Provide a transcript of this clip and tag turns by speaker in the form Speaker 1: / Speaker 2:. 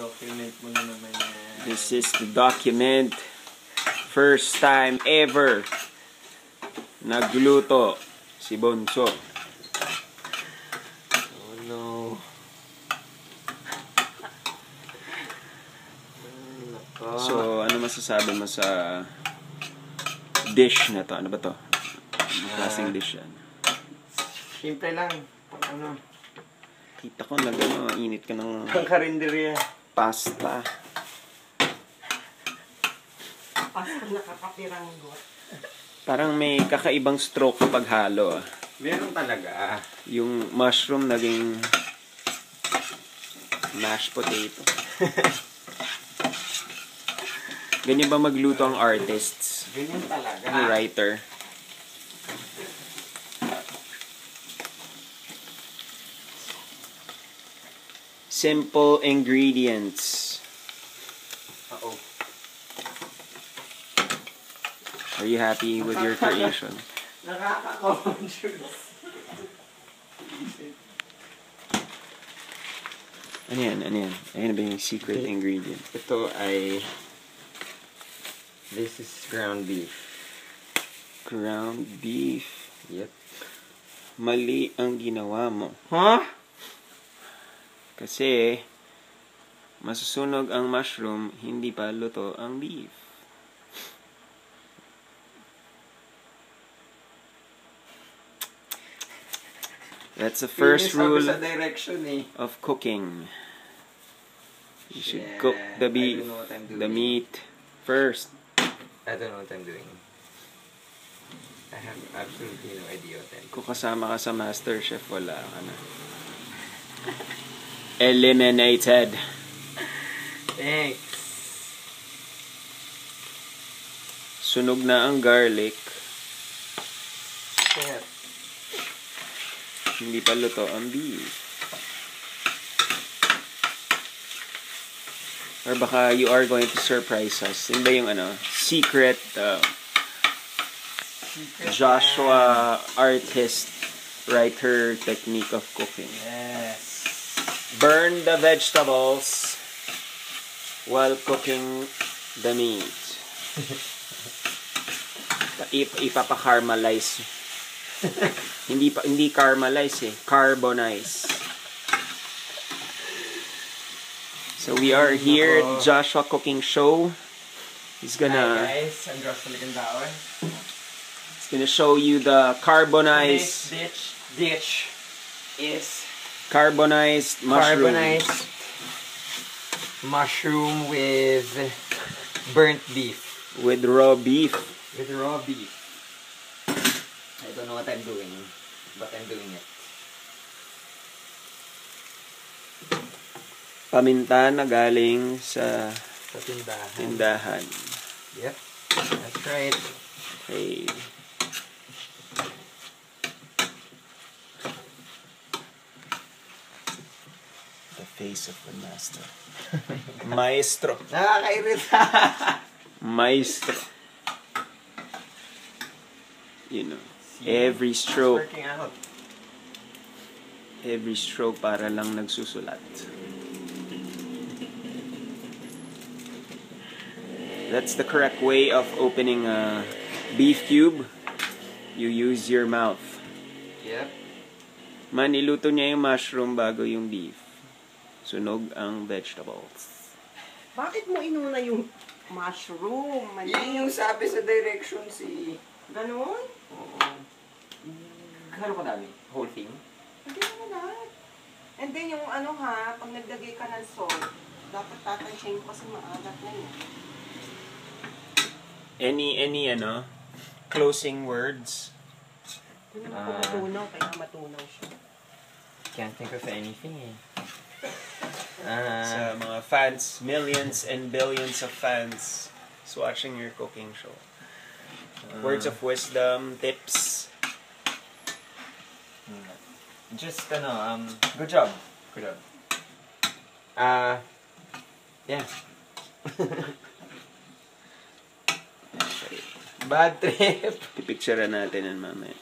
Speaker 1: Document mo na naman yan.
Speaker 2: This is the document. First time ever nagluto si Bonso.
Speaker 1: Oh no.
Speaker 2: So, ano masasabi mo sa dish na to? Ano ba to? Anong klaseng dish yan?
Speaker 1: Simple lang. Ano?
Speaker 2: Kita ko init ka ng
Speaker 1: Ang karinderya.
Speaker 2: pasta.
Speaker 3: Pasta nakakapiranggot.
Speaker 2: Parang may kakaibang stroke pag halo.
Speaker 1: Meron talaga.
Speaker 2: Yung mushroom naging mashed potato. Ganyan ba magluto ang artists?
Speaker 1: Ganyan talaga.
Speaker 2: Ang writer? Simple ingredients.
Speaker 1: Uh-oh.
Speaker 2: Are you happy with your creation?
Speaker 3: Nakaka-conscious.
Speaker 2: Ano yan? Ano yan? Ayun ba yung secret ingredient?
Speaker 1: Ito ay... This is ground beef.
Speaker 2: Ground beef.
Speaker 1: Yep.
Speaker 2: Mali ang ginawa mo.
Speaker 1: Huh?
Speaker 2: Kasi, masusunog ang mushroom, hindi pa luto ang beef. That's the first rule
Speaker 1: sa direction eh.
Speaker 2: of cooking. You should
Speaker 1: Yeah,
Speaker 2: cook the
Speaker 1: I
Speaker 2: beef,
Speaker 1: don't know what I'm doing.
Speaker 2: the meat, first.
Speaker 1: I don't know what I'm doing. I have absolutely no idea what I'm doing.
Speaker 2: Kung kasama ka sa Master Chef, wala ka na. Eliminated.
Speaker 1: Thanks.
Speaker 2: Sunog na ang garlic.
Speaker 1: Shit.
Speaker 2: Hindi pa luto ang beef. Or baka you are going to surprise us. Yun ba yung secret Joshua artist writer technique of cooking?
Speaker 1: Yes.
Speaker 2: Burn the vegetables while cooking the meat. Ipapa-caramelize. hindi caramelize eh, carbonize. So we are here at Joshua Cooking Show. He's gonna
Speaker 1: Hi guys, I'm Joshua Ligandaon.
Speaker 2: he's gonna show you the carbonized
Speaker 1: This dish is
Speaker 2: carbonized mushroom.
Speaker 1: carbonized mushroom with burnt beef.
Speaker 2: With raw beef.
Speaker 1: With raw beef. I don't know what I'm doing, but I'm doing it.
Speaker 2: Paminta na galing sa
Speaker 1: Sa tindahan.
Speaker 2: tindahan.
Speaker 1: Yep, that's right.
Speaker 2: Okay. The face of the master. Maestro.
Speaker 1: Nakakairita.
Speaker 2: Maestro. You know, every stroke,
Speaker 1: Working out.
Speaker 2: every stroke para lang nagsusulat. That's the correct way of opening a beef cube. You use your mouth.
Speaker 1: Yep.
Speaker 2: Maniluto niya yung mushroom bago yung beef. Sunog ang vegetables.
Speaker 3: Bakit mo inuna yung mushroom? Mali.
Speaker 1: Yun yung sabi sa directions eh.
Speaker 3: Ganon?
Speaker 1: Oo. Gano'n kadami? Whole thing?
Speaker 3: Hindi naman lahat. And then yung pag nagdagay ka ng salt, dapat tatansyahin mo kasi maalat na yun.
Speaker 2: Any closing words?
Speaker 3: Hindi naman ako matunaw, kaya matunaw siya.
Speaker 1: Can't think of anything eh.
Speaker 2: Sa mga fans, millions and billions of fans is watching your cooking show. Words of wisdom, tips.
Speaker 1: Just good job. Good job. Yeah. Bad trip.
Speaker 2: Pipicturean natin yan mamaya.